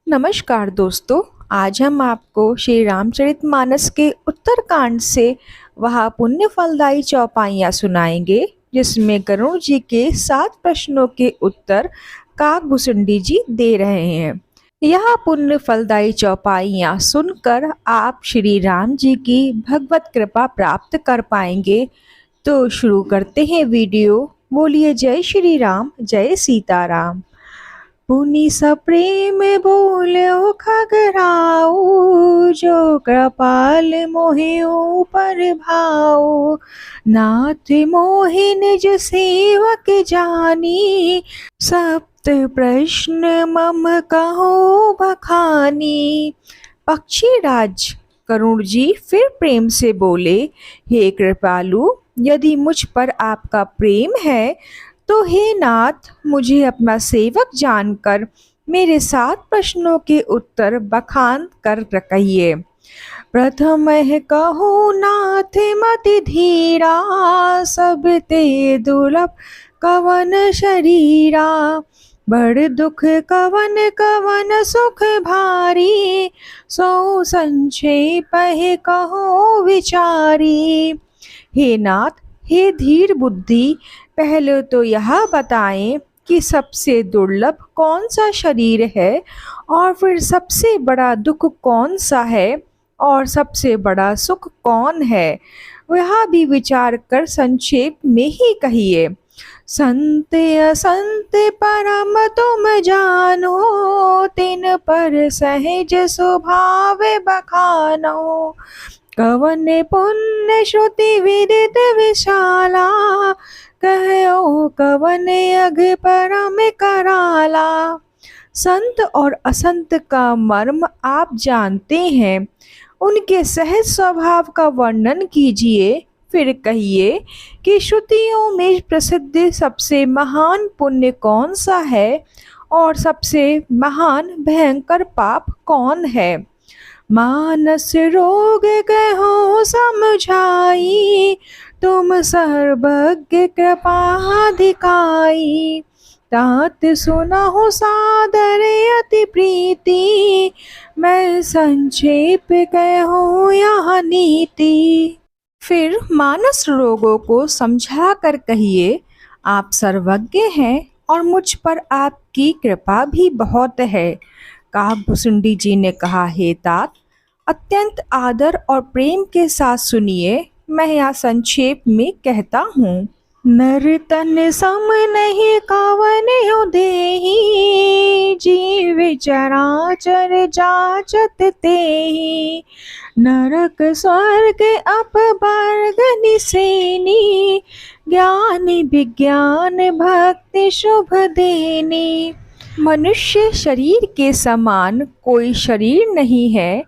नमस्कार दोस्तों। आज हम आपको श्री रामचरितमानस के उत्तरकांड से वह पुण्य फलदायी चौपाइयाँ सुनाएंगे, जिसमें गरुड़ जी के 7 प्रश्नों के उत्तर काकभूषुंडी जी दे रहे हैं। यह पुण्य फलदायी चौपाइयाँ सुनकर आप श्री राम जी की भगवत कृपा प्राप्त कर पाएंगे। तो शुरू करते हैं वीडियो। बोलिए जय श्री राम, जय सीताराम। पुनि सप्रेम बोल्यो खगराऊ, जो कृपाल मोहे ऊपर भाऊ। नाथ मोहि निज सेवक जानी, सप्त प्रश्न मम कहो बखानी। पक्षीराज करुण जी फिर प्रेम से बोले, हे कृपालु, यदि मुझ पर आपका प्रेम है तो हे नाथ, मुझे अपना सेवक जानकर मेरे 7 प्रश्नों के उत्तर बखान कर कहिए। प्रथम कहो नाथ मति धीरा, सब ते दुर्लभ कवन शरीरा। बड़ दुख कवन कवन सुख भारी, सो संक्षेप कहो विचारी। हे नाथ, हे धीर बुद्धि, पहले तो यह बताएं कि सबसे दुर्लभ कौन सा शरीर है, और फिर सबसे बड़ा दुख कौन सा है, और सबसे बड़ा सुख कौन है, वह भी विचार कर संक्षेप में ही कहिए। संत असंत परम तुम जानो, तिन पर सहज स्वभाव बखानो। कवन पुण्य श्रुति विदित विशाला, कहो कवन अघ परम कराला। संत और असंत का मर्म आप जानते हैं, उनके सहज स्वभाव का वर्णन कीजिए। फिर कहिए कि श्रुतियों में प्रसिद्ध सबसे महान पुण्य कौन सा है, और सबसे महान भयंकर पाप कौन है। मानस रोग कहो समझाई, तुम सर्वज्ञ कृपाधिकाई। तात सुनहु सादर अति प्रीति, मैं संक्षेप कहूँ यह नीति। फिर मानस रोगों को समझा कर कहिए, आप सर्वज्ञ हैं और मुझ पर आपकी कृपा भी बहुत है। काकभूषुंडी जी ने कहा, हे तात, अत्यंत आदर और प्रेम के साथ सुनिए, मैं यहाँ संक्षेप में कहता हूँ। नर तन सम नहीं कवन देहि, जीव चराचर जाचत तेहि। नरक स्वर्ग अपवर्ग निसेनी, ज्ञानी विज्ञान भक्ति शुभ देनी। मनुष्य शरीर के समान कोई शरीर नहीं है।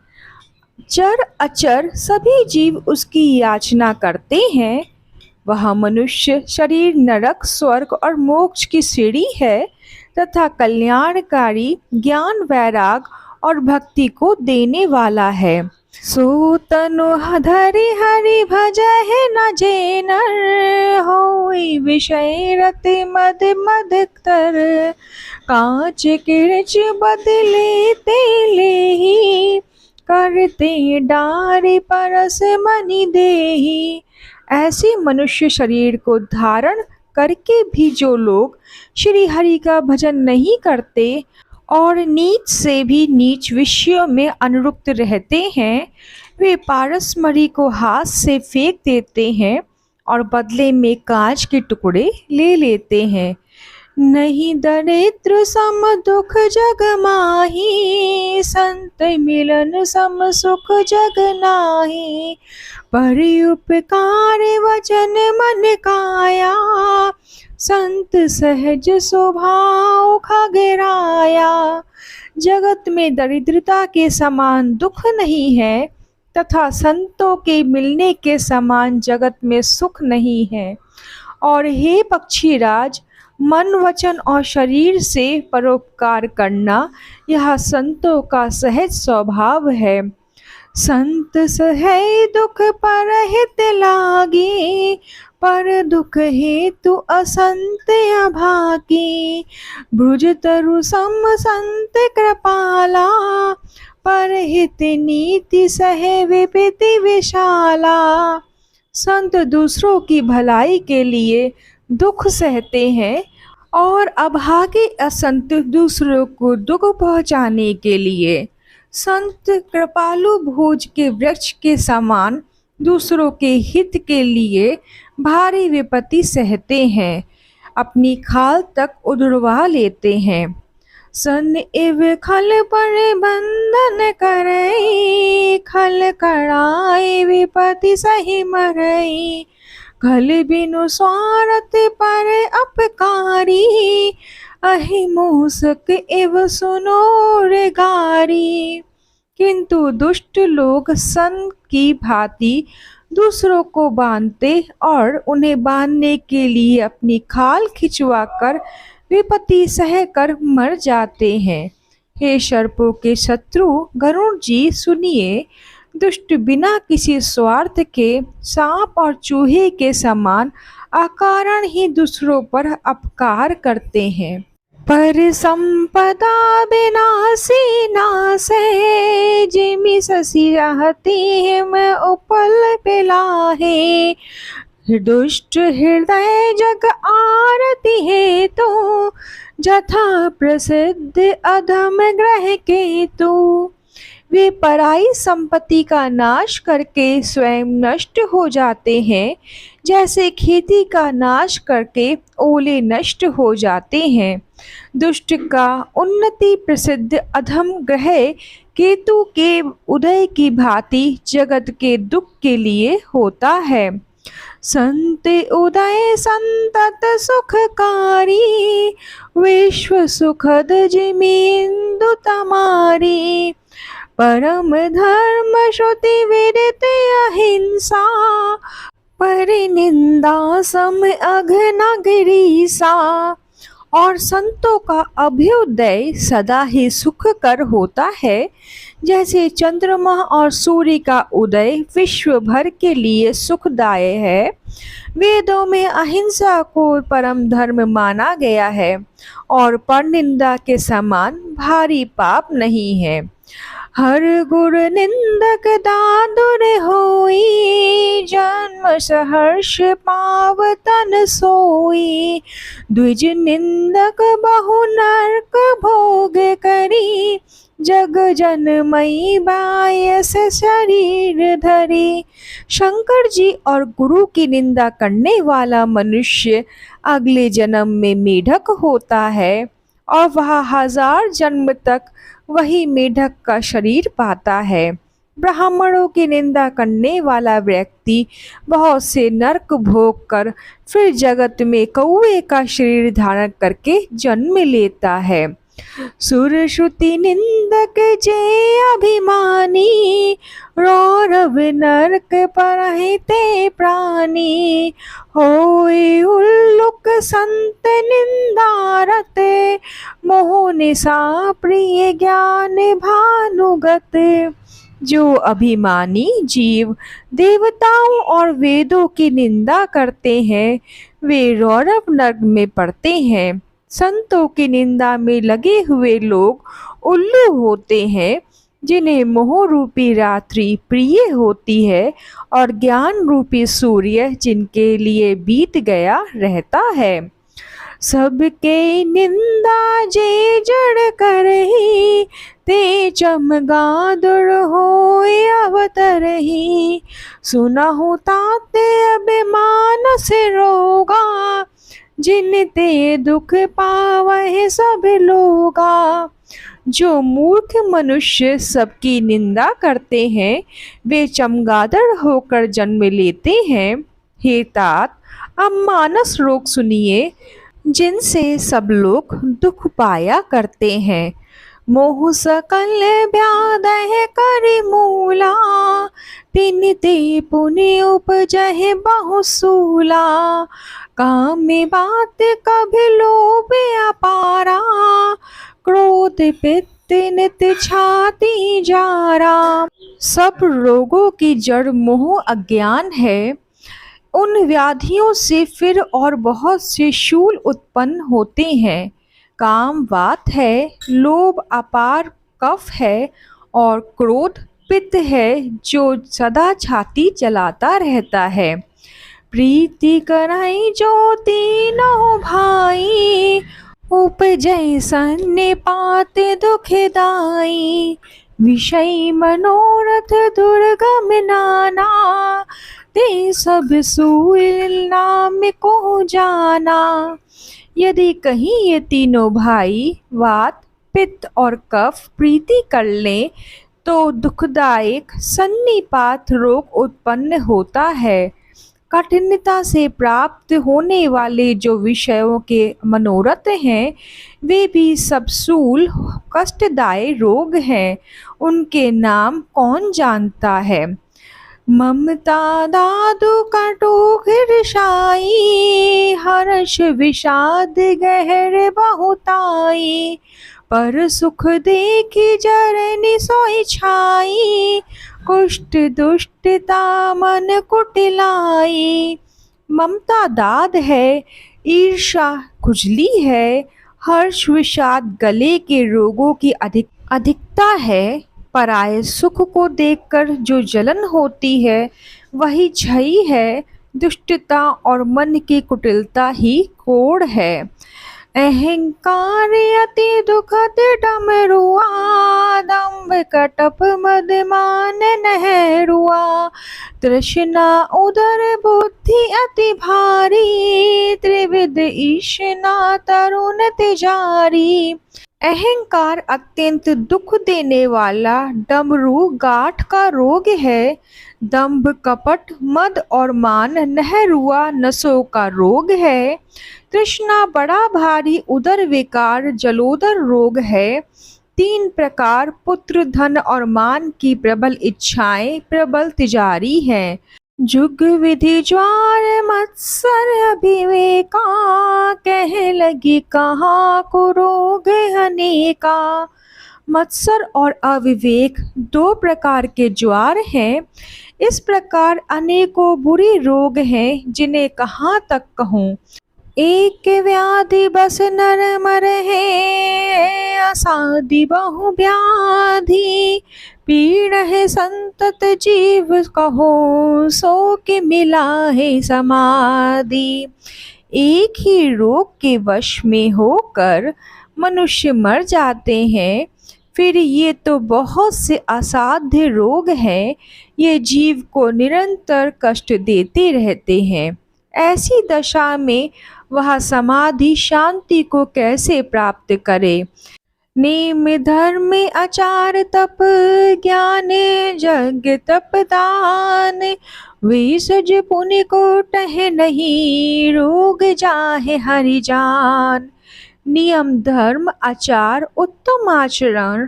चर अचर सभी जीव उसकी याचना करते हैं। वह मनुष्य शरीर नरक, स्वर्ग और मोक्ष की सीढ़ी है तथा कल्याणकारी ज्ञान, वैराग और भक्ति को देने वाला है। सो तनु धरि हरि भजहि न जेनर, होई विषय रति मद मदतर। कांच किरच बदले ते लेहि, करते डारि परस मनि देहि। ऐसे मनुष्य शरीर को धारण करके भी जो लोग श्री हरि का भजन नहीं करते और नीच से भी नीच विषयों में अनुरक्त रहते हैं, वे पारसमणि को हाथ से फेंक देते हैं और बदले में कांच के टुकड़े ले लेते हैं। नहीं दरिद्र सम दुख जग माही, संत मिलन सम सुख जग नाही। परि उपकार वचन मन काया, संत सहज स्वभाव खगराया। जगत में दरिद्रता के समान दुख नहीं है तथा संतों के मिलने के समान जगत में सुख नहीं है। और हे पक्षीराज, मन, वचन और शरीर से परोपकार करना यह संतों का सहज स्वभाव है। संत सहे दुख परहित लागी, पर दुख हेतु असंत अभागी। ब्रुज तरु सम संत कृपाला, परहित नीति सहे विपत्ति विशाला। संत दूसरों की भलाई के लिए दुख सहते हैं और अभागे असंत दूसरों को दुख पहुँचाने के लिए संत कृपालु भोज के वृक्ष के समान दूसरों के हित के लिए भारी विपत्ति सहते हैं, अपनी खाल तक उड़वा लेते हैं। सन इव खल पर बंधन करई, खल कराई विपत्ति सही मरई। खल बिनु स्वार्थ पर अपकारी, अहि मूसक एव सुनो रे गारी। किंतु दुष्ट लोग सन की भांति दूसरों को बांधते और उन्हें बांधने के लिए अपनी खाल खिंचवाकर विपत्ति सहकर मर जाते हैं। हे सर्पों के शत्रु गरुण जी, सुनिए, दुष्ट बिना किसी स्वार्थ के सांप और चूहे के समान अकारण ही दूसरों पर अपकार करते हैं। पर संपदा विनाशी नासे, जिमि शशि रहती हिम उपल पिलाहे। दुष्ट हृदय जग आरती है तो, जथा प्रसिद्ध अधम ग्रह के तो। वे पराई संपत्ति का नाश करके स्वयं नष्ट हो जाते हैं, जैसे खेती का नाश करके ओले नष्ट हो जाते हैं। दुष्ट का उन्नति प्रसिद्ध अधम ग्रह केतु के उदय की भांति जगत के दुख के लिए होता है। संत उदय संतत सुखकारी, विश्व सुखद जिमि इंदु तमारी। परम धर्म श्रुति विदित अहिंसा, परिनिंदा सम अघ्न गिरीसा। और संतों का अभ्युदय सदा ही सुखकर होता है, जैसे चंद्रमा और सूर्य का उदय विश्व भर के लिए सुखदायक है। वेदों में अहिंसा को परम धर्म माना गया है और परनिंदा के समान भारी पाप नहीं है। हर गुर निंदक दादुर होई, जन्म सहर्ष पावतन सोई। द्विज निंदक बहु नरक भोग करी, जग जनमई बायस शरीर धरी। शंकर जी और गुरु की निंदा करने वाला मनुष्य अगले जन्म में मेढक होता है और वह 1000 जन्म तक वही मेढक का शरीर पाता है। ब्राह्मणों की निंदा करने वाला व्यक्ति बहुत से नरक भोग कर फिर जगत में कौवे का शरीर धारण करके जन्म लेता है। सुर श्रुति निंदक जे अभिमानी, रौरव नरक परहिते प्राणी। होए उल्लुक संत निंदारत, मोह निशा प्रिय ज्ञान भानुगत। जो अभिमानी जीव देवताओं और वेदों की निंदा करते हैं, वे रौरव नरक में पड़ते हैं। संतों की निंदा में लगे हुए लोग उल्लू होते हैं, जिन्हें मोह रूपी रात्रि प्रिय होती है और ज्ञान रूपी सूर्य जिनके लिए बीत गया रहता है। सबके निंदा जे जड़ करही, ते चमगादुर होए अवतरही। सुनहु ताते अभिमान से रोगा, जिन ते दुख पावह सब लोगा। जो मूर्ख मनुष्य सबकी निंदा करते हैं, वे चमगादड़ होकर जन्म लेते हैं। हे तात, अब मानस रोग सुनिए, जिनसे सब लोग दुख पाया करते हैं। मोह सकल व्याधि करि मूला, तिन ते पुनि उपजहि बहुसूला। काम में बात कभी लोभ अपारा, क्रोध पित्त नित छाती जारा। सब रोगों की जड़ मोह अज्ञान है। उन व्याधियों से फिर और बहुत से शूल उत्पन्न होते हैं। काम वात है, लोभ अपार कफ है और क्रोध पित्त है जो सदा छाती चलाता रहता है। प्रीति कराई जो तीनों भाई, उपजै सन्निपात दुखदाई। विषय मनोरथ दुर्गम नाना, ते सब सूल नाम को जाना। यदि कहीं ये तीनों भाई वात पित्त और कफ प्रीति कर लें तो दुखदायक सन्निपात रोग उत्पन्न होता है। कठिनता से प्राप्त होने वाले जो विषयों के मनोरथ हैं वे भी सब सूल कष्टदायी रोग हैं। उनके नाम कौन जानता है। ममता दादु कटुक ईर्षाई, हर्ष विषाद गहर बहुताई। पर सुख देखी जरनि सोई छाई, कुष्ठ दुष्टता मन कुटिलाई। ममता दाद है, ईर्षा खुजली है, हर्ष विषाद गले के रोगों की अधिकता है। पराये सुख को देखकर जो जलन होती है वही क्षय है। दुष्टता और मन की कुटिलता ही कोढ़ है। अहंकार अति दुखद डमरुआ, दंभ कटप मदमान नहरुआ। तृष्णा उदर बुद्धि अति भारी, त्रिविध ईशना तरुण तिजारी। अहंकार अत्यंत दुख देने वाला डमरू गांठ का रोग है। दंभ कपट मद और मान नहरुआ नसों का रोग है। तृष्णा बड़ा भारी उदर विकार जलोदर रोग है। तीन प्रकार पुत्र धन और मान की प्रबल इच्छाएं प्रबल तिजारी हैं। जुग विधि ज्वार मत्सर अभिवेका, कह लगी कहाँ को रोग अनेका। मत्सर और अविवेक दो प्रकार के ज्वार हैं। इस प्रकार अनेकों बुरी रोग हैं जिन्हें कहाँ तक कहूँ। एक व्याधि बस नर मर है, असाधि बहु व्याधि। पीड़ है संतत जीव कहो, सो के मिला है समाधि। एक ही रोग के वश में होकर मनुष्य मर जाते हैं। फिर ये तो बहुत से असाध्य रोग हैं। ये जीव को निरंतर कष्ट देते रहते हैं। ऐसी दशा में वह समाधि शांति को कैसे प्राप्त करे। नेम धर्म आचार तप ज्ञान जग तप दान। विसज पुण्य को टह नहीं, रोग जाहे हरि जान। नियम धर्म आचार उत्तम आचरण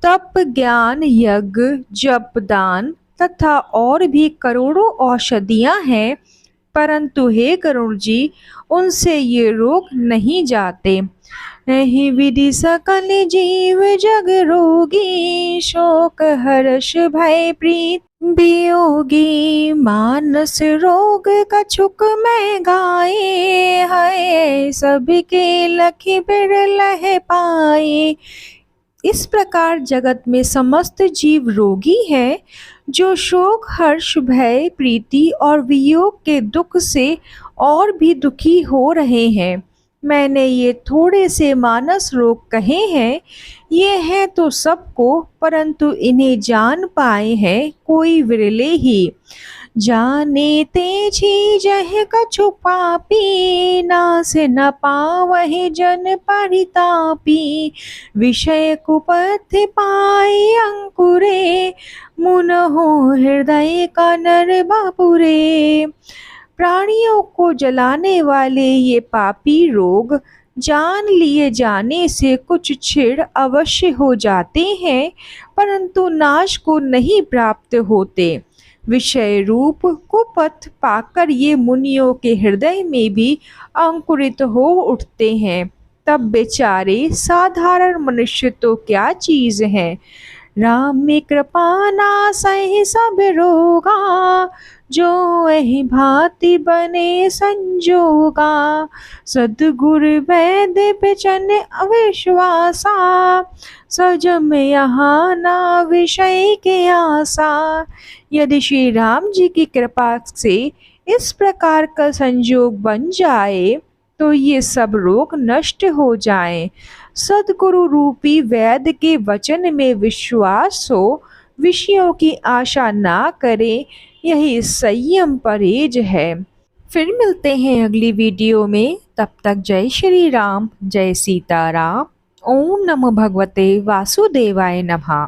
तप ज्ञान यज्ञ जप दान तथा और भी करोड़ों औषधियाँ हैं, परंतु हे गरुड़ जी उनसे ये रोग नहीं जाते। नहीं विधि सकल जीव जग रोगी, शोक हर्ष भय प्रीत वियोगी। मानस रोग कछुक में गाए, है सबके लखी बिरलह पाए। इस प्रकार जगत में समस्त जीव रोगी हैं, जो शोक हर्ष भय प्रीति और वियोग के दुख से और भी दुखी हो रहे हैं। मैंने ये थोड़े से मानस रोग कहे हैं। ये हैं तो सबको, परंतु इन्हें जान पाए हैं कोई विरले ही। जाने ते छी जह कछु पापी, नास न पावहि जन परितापी। विषय कुपथ पाए अंकुरे, मुनहो हृदय का नर बापुरे। प्राणियों को जलाने वाले ये पापी रोग जान लिए जाने से कुछ क्षण अवश्य हो जाते हैं, परंतु नाश को नहीं प्राप्त होते। विषय रूप कुपथ पाकर ये मुनियों के हृदय में भी अंकुरित हो उठते हैं। तब बेचारे साधारण मनुष्य तो क्या चीज हैं। राम में कृपा नासहि सब रोगा, जो एहि भांति बने संजोगा। सद्गुर वैद्य बिचन अविश्वासा, सजम यहाँ ना विषय के आसा। यदि श्री राम जी की कृपा से इस प्रकार का संयोग बन जाए तो ये सब रोग नष्ट हो जाएं। सद्गुरु रूपी वैद्य के वचन में विश्वास हो, विषयों की आशा ना करें, यही संयम परहेज है। फिर मिलते हैं अगली वीडियो में, तब तक जय श्री राम, जय सीताराम। ओम नमो भगवते वासुदेवाय नमः।